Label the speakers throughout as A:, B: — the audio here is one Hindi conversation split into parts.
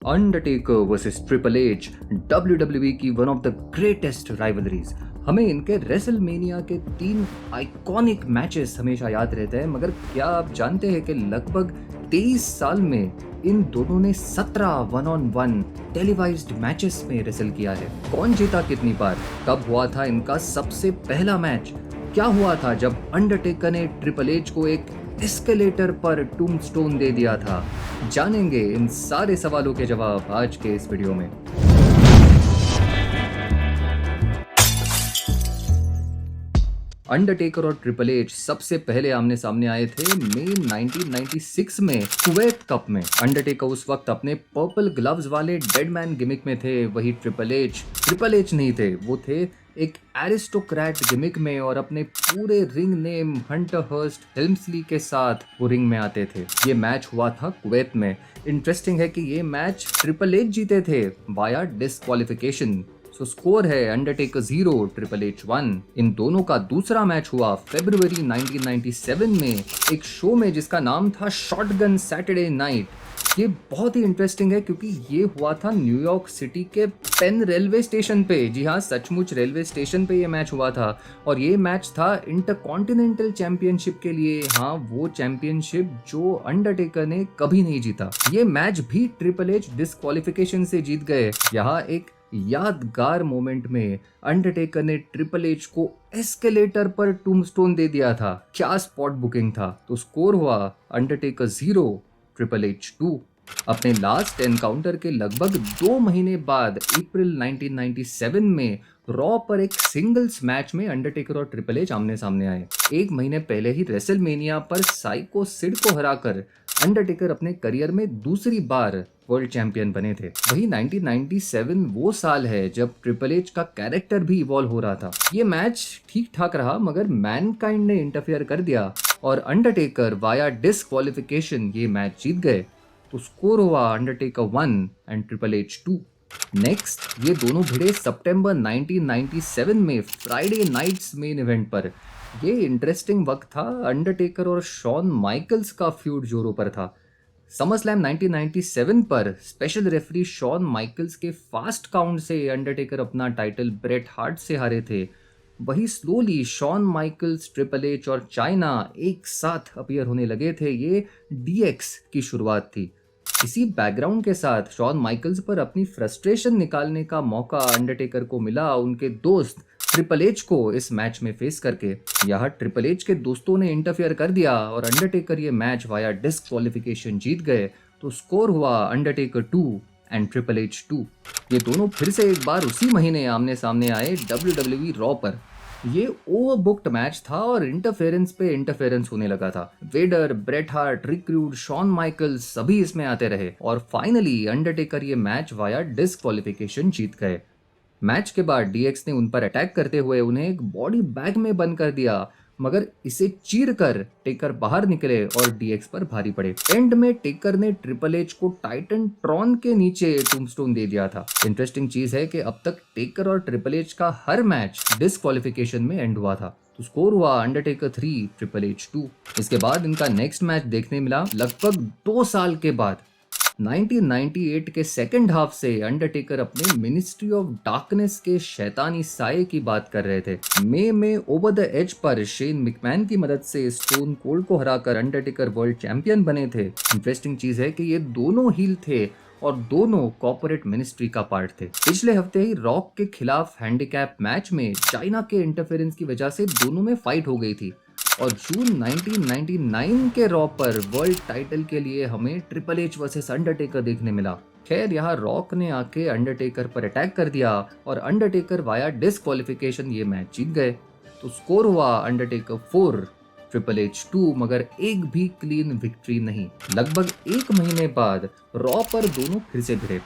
A: Undertaker versus triple H, WWE की one of the greatest rivalries. हमें इनके रेसलमेनिया के 3 आइकॉनिक मैचेस हमेशा याद रहते हैं, मगर क्या आप जानते हैं कि लगभग 23 साल में इन दोनों ने 17 one on one televised matches में रेसल किया है। कौन जीता कितनी बार, कब हुआ था इनका सबसे पहला मैच, क्या हुआ था जब अंडरटेकर ने ट्रिपल एच को एक एस्केलेटर पर टूम्बस्टोन दे दिया था, जानेंगे इन सारे सवालों के जवाब आज के इस वीडियो में। अंडरटेकर और ट्रिपल एच सबसे पहले आमने सामने आए थे मई 1996 में कुवैत कप में। अंडरटेकर उस वक्त अपने पर्पल ग्लव्स वाले डेड मैन गिमिक में थे, वही ट्रिपल एच नहीं थे, वो थे एक एरिस्टोक्रेट गिमिक में और अपने पूरे रिंग नेम हंटर हर्स्ट हेल्मस्ली के साथ वो रिंग में आते थे। ये मैच हुआ था कुवैत में। इंटरेस्टिंग है कि ये मैच ट्रिपल एच जीते थे वाया डिस्क्वालिफिकेशन। सो स्कोर है अंडरटेकर 0, ट्रिपल एच 1। इन दोनों का दूसरा मैच हुआ फरवरी 1997 में एक शो में जिसका नाम था शॉटगन सैटरडे नाइट। ये बहुत ही इंटरेस्टिंग है क्योंकि ये हुआ था न्यूयॉर्क सिटी के पेन रेलवे स्टेशन पे। जी हाँ, सचमुच रेलवे स्टेशन पे ये मैच हुआ था और ये मैच था इंटरकॉन्टिनेंटल चैंपियनशिप के लिए। हाँ, वो चैंपियनशिप जो अंडरटेकर ने कभी नहीं जीता। ये मैच भी ट्रिपल एच डिस्क्वालिफिकेशन से जीत गए। यहाँ एक यादगार मोमेंट में अंडरटेकर ने ट्रिपल एच को एस्केलेटर पर टूम्बस्टोन दे दिया था। क्या स्पॉट बुकिंग था। तो स्कोर हुआ अंडरटेकर 0, ट्रिपल एच 2। अपने लास्ट एनकाउंटर के लगभग 2 महीने बाद अप्रैल 1997 में रॉ पर एक सिंगल्स मैच में अंडरटेकर और ट्रिपल एच आमने सामने आए। एक महीने पहले ही रेसलमेनिया पर साइको सिड को हराकर अंडरटेकर अपने करियर में दूसरी बार वर्ल्ड चैंपियन बने थे। वही 1997 वो साल है जब ट्रिपल एच का कैरेक्टर भी इवॉल्व हो रहा था। ये मैच ठीक ठाक रहा मगर मैनकाइंड ने इंटरफेयर कर दिया और अंडरटेकर वाया डिस्क्वालिफिकेशन ये मैच जीत गए। तो स्कोर हुआ Undertaker 1 and triple H 2। Next ये दोनों भिड़े सितंबर 1997 में फ्राइडे नाइट्स मेन इवेंट पर। ये इंटरेस्टिंग वक्त था, अंडरटेकर और शॉन माइकल्स का फ्यूड जोरों पर था। समरस्लैम 1997 पर स्पेशल रेफरी शॉन माइकल्स के फास्ट काउंट से अंडरटेकर अपना टाइटल ब्रेट हार्ट से हारे थे। वही slowly Shawn Michaels, Triple H और चाइना एक साथ अपीयर होने लगे थे। ये डीएक्स की शुरुआत थी। इसी बैकग्राउंड के साथ शॉन माइकल्स पर अपनी फ्रस्ट्रेशन निकालने का मौका अंडरटेकर को मिला उनके दोस्त ट्रिपल एच को इस मैच में फेस करके। यहाँ ट्रिपल एच के दोस्तों ने इंटरफेयर कर दिया और अंडरटेकर ये मैच वाया डिस्क्वालिफिकेशन जीत गए। तो स्कोर हुआ अंडरटेकर 2 एंड ट्रिपल एच 2। ये दोनों फिर से एक बार उसी महीने आमने सामने आए WWE रॉ पर। ये ओवरबुक्ड मैच था और इंटरफेरेंस पे इंटरफेरेंस होने लगा था। वेडर, ब्रेट हार्ट, रिक रूड, शॉन माइकल्स सभी इसमें आते रहे और फाइनली अंडरटेकर ये मैच वाया डिस्क्वालिफिकेशन जीत गए। मैच के बाद डीएक्स ने उन पर अटैक करते हुए उन्हें एक बॉडी बैग में बंद कर दिया, मगर इसे चीर कर टेकर बाहर निकले और डीएक्स पर भारी पड़े। एंड में टेकर ने ट्रिपल एच को टाइटन ट्रॉन के नीचे टूम्बस्टोन दे दिया था। इंटरेस्टिंग चीज है कि अब तक टेकर और ट्रिपल एच का हर मैच डिस्क्वालिफिकेशन में एंड हुआ था। तो स्कोर हुआ अंडरटेकर 3, ट्रिपल एच 2। इसके बाद इनका नेक्स्ट मैच देखने मिला लगभग 2 साल के बाद। 1998 के सेकंड हाफ से अंडरटेकर अपने मिनिस्ट्री ऑफ डार्कनेस के शैतानी साये की बात कर रहे थे। मई में ओवर द एज पर शेन मिकमैन की मदद से स्टोन कोल्ड को हराकर अंडरटेकर वर्ल्ड चैंपियन बने थे। इंटरेस्टिंग चीज है कि ये दोनों हील थे और दोनों कॉर्पोरेट मिनिस्ट्री का पार्ट थे। पिछले हफ्ते ही रॉक के खिलाफ हैंडीकैप मैच में चाइना के इंटरफेरेंस की वजह से दोनों में फाइट हो गई थी और जून 1999 के रॉ पर वर्ल्ड टाइटल के लिए हमें ट्रिपल एच वर्सेस अंडरटेकर देखने मिला। खैर यहाँ रॉक ने आके अंडरटेकर पर अटैक कर दिया और अंडरटेकर वाया डिस्क्वालिफिकेशन ये मैच जीत गए। तो स्कोर हुआ अंडरटेकर 4, ट्रिपल एच 2, मगर एक भी क्लीन विक्ट्री नहीं। लगभग एक महीने बाद रॉ पर दोनों फिर से भिड़े।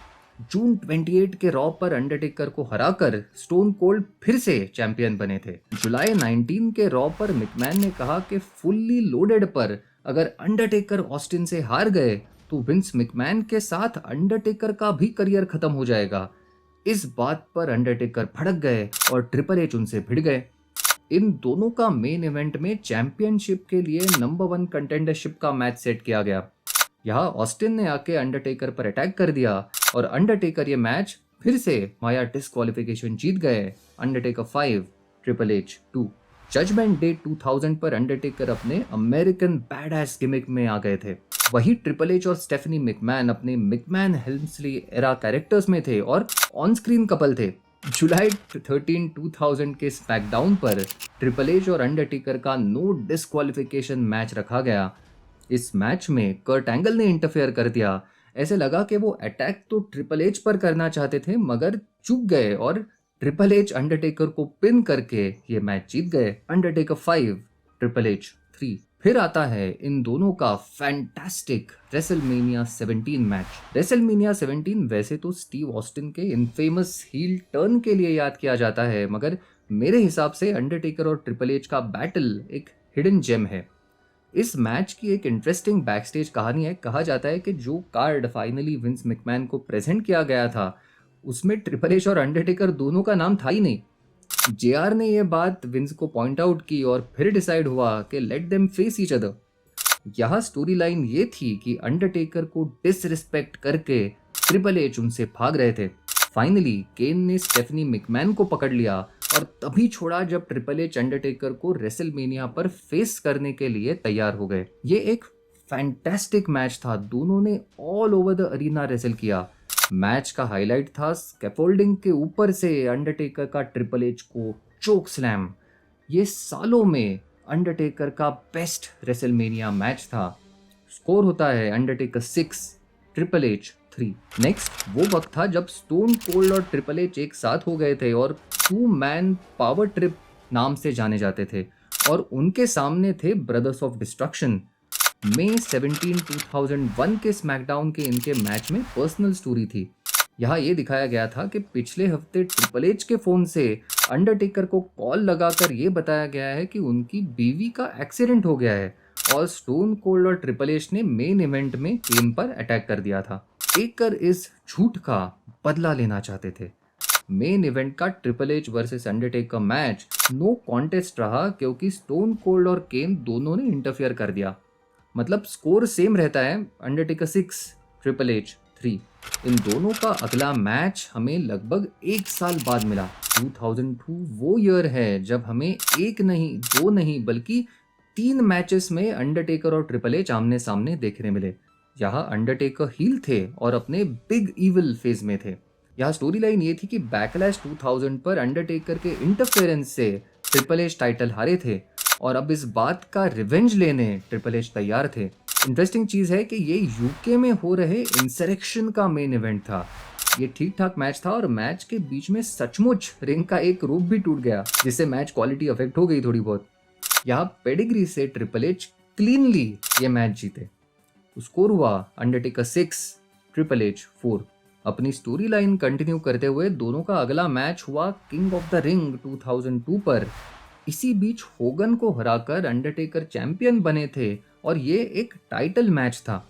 A: जून 28 के रॉ पर अंडरटेकर को हराकर स्टोन कोल्ड फिर से चैंपियन बने थे। जुलाई 19 के रॉ पर मिकमैन ने कहा कि फुल्ली लोडेड पर अगर अंडरटेकर ऑस्टिन से हार गए तो विंस मिकमैन के साथ अंडरटेकर का भी करियर खत्म हो जाएगा। इस बात पर अंडरटेकर भड़क गए और ट्रिपल एच उनसे भिड़ गए। इन दोनों का मेन इवेंट में चैंपियनशिप के लिए नंबर 1 कंटेंडरशिप का मैच सेट किया गया। यहाँ ऑस्टिन ने आके अंडरटेकर पर अटैक कर दिया और अंडरटेकर ये मैच फिर से वाया डिस्क्वालिफिकेशन जीत गए। Undertaker 5, Triple H 2। Judgment Day 2000 पर अंडरटेकर अपने अमेरिकन बैडएस गिमिक में आ गए थे। वही ट्रिपल एच और स्टेफनी मैकमैन अपने मैकमैन हेल्मस्ली एरा कैरेक्टर्स में थे और ऑन स्क्रीन कपल थे। जुलाई 13, 2000 के स्मैकडाउन पर ट्रिपल एच और अंडरटेकर का नो डिस्क्वालिफिकेशन मैच रखा गया। इस मैच में कर्ट एंगल ने इंटरफेयर कर दिया। ऐसे लगा कि वो अटैक तो ट्रिपल एच पर करना चाहते थे मगर चूक गए और ट्रिपल एच अंडरटेकर को पिन करके ये मैच जीत गए। Undertaker 5, Triple H 3। फिर आता है इन दोनों का फैंटास्टिक रेसलमेनिया 17 मैच। रेसलमेनिया 17 वैसे तो स्टीव ऑस्टिन के इनफेमस हील टर्न के लिए याद किया जाता है मगर मेरे हिसाब से अंडरटेकर और ट्रिपल एच का बैटल एक हिडन जेम है। इस मैच की एक इंटरेस्टिंग बैकस्टेज कहानी है। कहा जाता है कि जो कार्ड फाइनली विंस मैकमैन को प्रेजेंट किया गया था उसमें ट्रिपल एच और अंडरटेकर दोनों का नाम था ही नहीं। जेआर ने यह बात विंस को पॉइंट आउट की और फिर डिसाइड हुआ कि let them face each other. यहाँ स्टोरी लाइन ये थी कि अंडरटेकर को डिसरिस्पेक्ट करके ट्रिपल एच उनसे भाग रहे थे। फाइनली केन ने स्टेफनी मैकमैन को पकड़ लिया और तभी छोड़ा जब ट्रिपल एच अंडरटेकर को रेसलमेनिया पर फेस करने के लिए तैयार हो गए। ये एक फैंटास्टिक मैच था। दोनों ने all over the arena wrestle किया। मैच का हाईलाइट था स्कैफोल्डिंग के ऊपर से अंडरटेकर का ट्रिपल एच को चोक स्लैम। ये सालों में अंडरटेकर का बेस्ट रेसलमेनिया मैच था। स्कोर होता है अंडरटेकर 6, ट्रिपल एच 3। नेक्स्ट वो वक्त था जब स्टोन कोल्ड और ट्रिपल एच एक साथ हो गए थे और 2 मैन पावर ट्रिप नाम से जाने जाते थे और उनके सामने थे ब्रदर्स ऑफ डिस्ट्रक्शन। मई 17, 2001 के स्मैकडाउन के इनके मैच में पर्सनल स्टोरी थी। यहाँ ये दिखाया गया था कि पिछले हफ्ते ट्रिपल एच के फोन से अंडरटेकर को कॉल लगाकर ये बताया गया है कि उनकी बीवी का एक्सीडेंट हो गया है और स्टोन कोल्ड और ट्रिपल एच ने मेन इवेंट में केन पर अटैक कर दिया था। टेकर इस झूठ का बदला लेना चाहते थे। मेन इवेंट का Triple H versus Undertaker match no contest रहा क्योंकि स्टोन कोल्ड और केन दोनों ने इंटरफियर कर दिया। मतलब स्कोर सेम रहता है, अंडरटेकर 6, ट्रिपल एच 3। इन दोनों का अगला मैच हमें लगभग 1 साल बाद मिला। 2002 वो ईयर है जब हमें 1 नहीं 2 नहीं बल्कि 3 मैचेस में अंडरटेकर और ट्रिपल एच आमने सामने देखने मिले। यहाँ अंडरटेकर हील थे और अपने बिग इविल फेज में थे। यहाँ स्टोरी लाइन ये थी कि बैकलैश 2000 पर अंडरटेकर के इंटरफेरेंस से ट्रिपल एच टाइटल हारे थे और अब इस बात का रिवेंज लेने ट्रिपल एच तैयार थे। इंटरेस्टिंग चीज है कि ये यूके में हो रहे इंसरेक्शन का मेन इवेंट था। ये ठीक ठाक मैच था और मैच के बीच में सचमुच रिंग का एक रूप भी टूट गया जिससे मैच क्वालिटी अफेक्ट हो गई थोड़ी बहुत। यहाँ पेडिग्री से ट्रिपल एच क्लीनली ये मैच जीते। स्कोर हुआ अंडरटेकर 6, ट्रिपल एच 4। अपनी स्टोरी लाइन कंटिन्यू करते हुए दोनों का अगला मैच हुआ किंग ऑफ द रिंग 2002 पर। इसी बीच होगन को हराकर अंडरटेकर चैंपियन बने थे और ये एक टाइटल मैच था।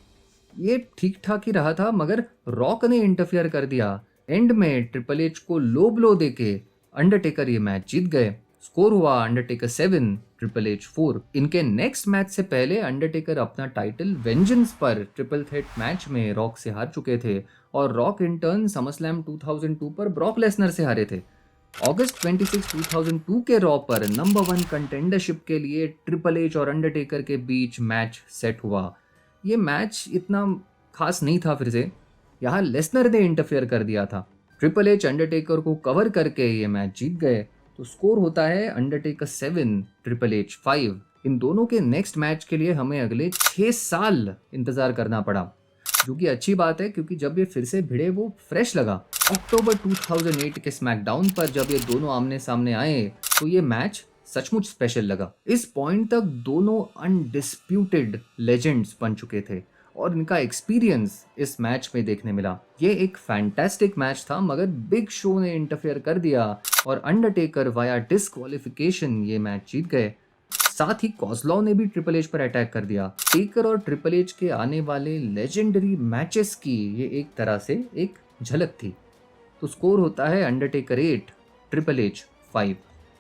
A: ये ठीक ठाक ही रहा था मगर रॉक ने इंटरफियर कर दिया। एंड में ट्रिपल एच को लो ब्लो देके अंडरटेकर ये मैच जीत गए। स्कोर हुआ अंडरटेकर 7, ट्रिपल एच 4। इनके नेक्स्ट मैच से पहले अंडरटेकर अपना टाइटल वेंजेंस पर ट्रिपल थ्रेट मैच में रॉक से हार चुके थे और रॉक इन टर्न समरस्लैम 2002 पर ब्रॉक लेसनर से हारे थे। अगस्त 26, 2002 के रॉ पर नंबर 1 कंटेंडरशिप के लिए ट्रिपल एच और अंडरटेकर के बीच मैच सेट हुआ। ये मैच इतना खास नहीं था। फिर से यहाँ लेसनर ने इंटरफेयर कर दिया था। ट्रिपल एच अंडरटेकर को कवर करके ये मैच जीत गए। तो स्कोर होता है अंडरटेकर 7, ट्रिपल एच 5। इन दोनों के नेक्स्ट मैच के लिए हमें अगले 6 साल इंतजार करना पड़ा, जो कि अच्छी बात है क्योंकि जब ये फिर से भिड़े वो फ्रेश लगा। अक्टूबर 2008 के स्मैकडाउन पर जब ये दोनों आमने सामने आए तो ये मैच सचमुच स्पेशल लगा। इस पॉइंट तक दोनों अनडिस्प्यूटेड लेजेंड्स बन चुके थे और इनका एक्सपीरियंस इस मैच में देखने मिला। ये एक फैंटास्टिक मैच था मगर बिग शो ने इंटरफेयर कर दिया और अंडरटेकर वाया डिस्क्वालिफिकेशन ये मैच जीत गए। साथ ही कॉस्लॉ ने भी ट्रिपल एच पर अटैक कर दिया। टेकर और ट्रिपल एच के आने वाले लेजेंडरी मैचेस की ये एक तरह से एक झलक थी। तो स्कोर होता है अंडरटेकर 8, ट्रिपल एच 5।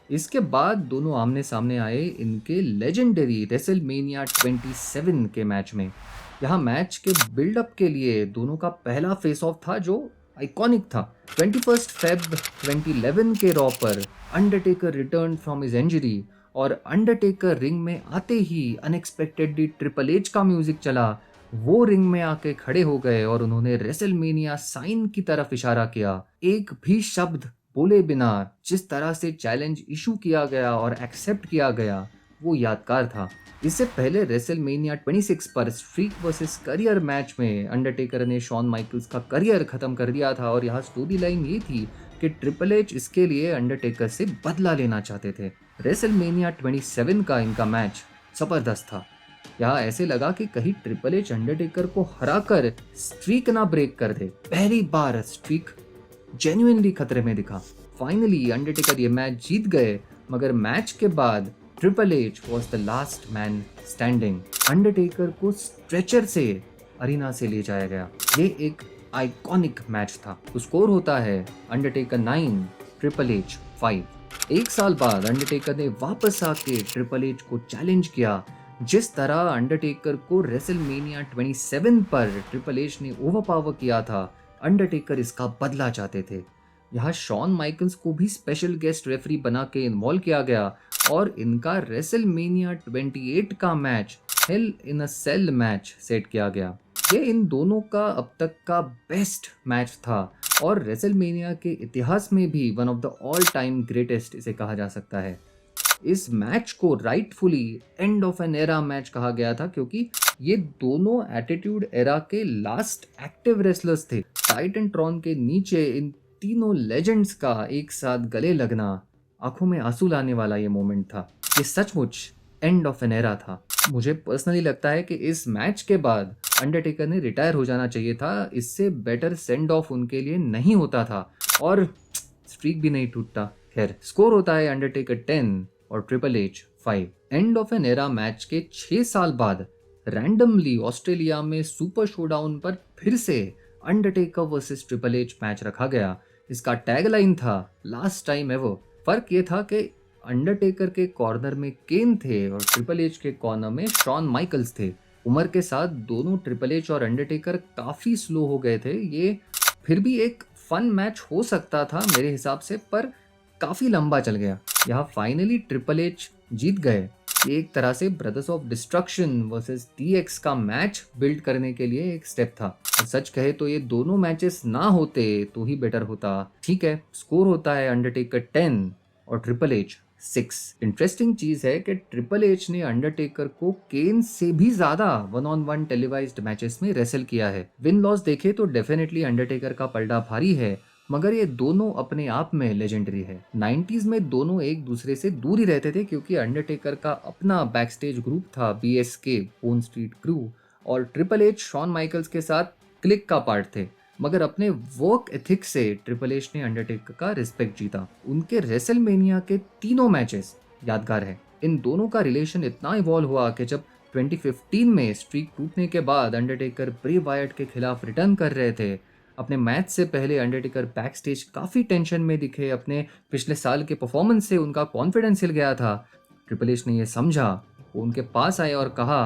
A: इसके बाद दोनों आमने सामने आए इनके लेजेंडरी रेसलमेनिया 27 के मैच में। यहाँ मैच के बिल्डअप के लिए दोनों का पहला फेस ऑफ था जो आइकॉनिक था। 21 फेब 2011 के रॉ पर Undertaker return from his injury और अंडरटेकर रिंग में आते ही अनएक्सपेक्टेडली ट्रिपल एच का म्यूजिक चला। वो रिंग में आके खड़े हो गए और उन्होंने रेसलमेनिया साइन की तरफ इशारा किया। एक भी शब्द बोले बिना जिस तरह से चैलेंज इशू किया गया और एक्सेप्ट किया गया वो यादगार था। इससे पहले रेसलमेनिया 26 पर स्ट्रीक वर्सेस करियर मैच में अंडरटेकर ने शॉन माइकल्स का करियर खत्म कर दिया था और यहाँ स्टोरी लाइन ये थी कि ट्रिपल एच इसके लिए अंडरटेकर से बदला लेना चाहते थे। रेसलमेनिया 27 का इनका मैच जबरदस्त था। यहाँ ऐसे लगा कि कहीं ट्रिपल एच अंडरटेकर को हराकर स्ट्रीक ना ब्रेक कर दे। पहली बार स्ट्रीक जेन्युइनली खतरे में दिखा। फाइनली अंडरटेकर ये मैच जीत गए, मगर मैच के बाद triple H was the last man standing. Undertaker को स्ट्रेचर से अरीना से ले जाया गया। ये एक आइकॉनिक मैच था। तो स्कोर होता है अंडरटेकर 9, ट्रिपल एच 5। एक साल बाद अंडरटेकर ने वापस आके ट्रिपल एच को चैलेंज किया। जिस तरह अंडरटेकर को रेसलमेनिया 27 पर ट्रिपल एच ने ओवरपावर किया था, अंडरटेकर इसका बदला चाहते थे। यहाँ शॉन माइकल्स को भी स्पेशल गेस्ट रेफरी बना के इन्वॉल्व किया गया और इनका रेसलमेनिया 28 का मैच हेल इन अ सेल मैच सेट किया गया। ये इन दोनों का अब तक का बेस्ट मैच था और रेसलमेनिया के इतिहास में भी one of the all time greatest इसे कहा जा सकता है। इस मैच को rightfully end of an era match कहा गया था क्योंकि ये दोनों एटीट्यूड एरा के लास्ट एक्टिव रेसलर्स थे। टाइटनट्रॉन के नीचे इन तीनों लेजेंड्स का एक साथ गले लगना, आंखों में आंसू लाने वाला ये मोमेंट था। ये सचमुच एंड ऑफ एन एरा था। मुझे पर्सनली लगता है कि इस मैच के बाद अंडरटेकर ने रिटायर हो जाना चाहिए था। इससे बेटर सेंड ऑफ उनके लिए नहीं होता था और स्ट्रीक भी नहीं टूटता। खैर, स्कोर होता है अंडरटेकर 10 और triple H 5। End of an era match के 6 साल बाद रैंडमली ऑस्ट्रेलिया में सुपर शोडाउन पर फिर से Undertaker versus triple H match रखा गया। इसका टैगलाइन था लास्ट टाइम एवर। फर्क ये था कि अंडरटेकर के कॉर्नर में केन थे और ट्रिपल एच के कॉर्नर में शॉन माइकल्स थे। उम्र के साथ दोनों ट्रिपल एच और अंडरटेकर काफी स्लो हो गए थे। ये फिर भी एक फन मैच हो सकता था मेरे हिसाब से, पर काफी लंबा चल गया। यहाँ फाइनली ट्रिपल एच जीत गए। ये एक तरह से brothers of destruction versus DX का मैच बिल्ड करने के लिए एक स्टेप था। और सच कहे तो ये दोनों मैचेस ना होते तो ही बेटर होता। ठीक है, स्कोर होता है अंडरटेकर 10 और ट्रिपल एच 6। इंटरेस्टिंग चीज है कि ट्रिपल एच ने अंडरटेकर को केन से भी ज्यादा 1-on-1 टेलीवाइज्ड मैचेस में रेसल किया है। विन लॉस देखे तो डेफिनेटली अंडरटेकर का पलड़ा भारी है, मगर ये दोनों अपने आप में लेजेंडरी है। 90s में दोनों एक दूसरे से दूर ही रहते थे क्योंकि अंडरटेकर का अपना बैकस्टेज ग्रुप था BSK बोन स्ट्रीट क्रू और ट्रिपल एच शॉन माइकल्स के साथ क्लिक का पार्ट थे। मगर अपने वर्क एथिक से ट्रिपल एच ने अंडरटेकर का रिस्पेक्ट जीता। उनके रेसलमेनिया के तीनों मैचेस यादगार है। इन दोनों का रिलेशन इतना इवॉल्व हुआ कि जब 2015 में स्ट्रीक टूटने के बाद अंडरटेकर ब्रे वायट के खिलाफ रिटर्न कर रहे थे, अपने मैच से पहले अंडरटेकर बैक स्टेज काफ़ी टेंशन में दिखे। अपने पिछले साल के परफॉर्मेंस से उनका कॉन्फिडेंस हिल गया था। ट्रिपल एच ने यह समझा, वो उनके पास आए और कहा,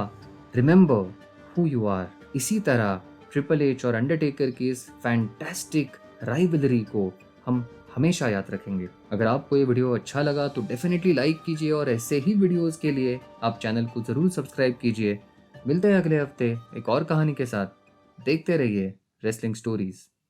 A: रिमेंबर हु यू आर। इसी तरह ट्रिपल एच और अंडरटेकर की इस फैंटास्टिक राइवलरी को हम हमेशा याद रखेंगे। अगर आपको ये वीडियो अच्छा लगा तो डेफिनेटली लाइक कीजिए और ऐसे ही वीडियोस के लिए आप चैनल को ज़रूर सब्सक्राइब कीजिए। मिलते हैं अगले हफ्ते एक और कहानी के साथ। देखते रहिए रेसलिंग स्टोरीज।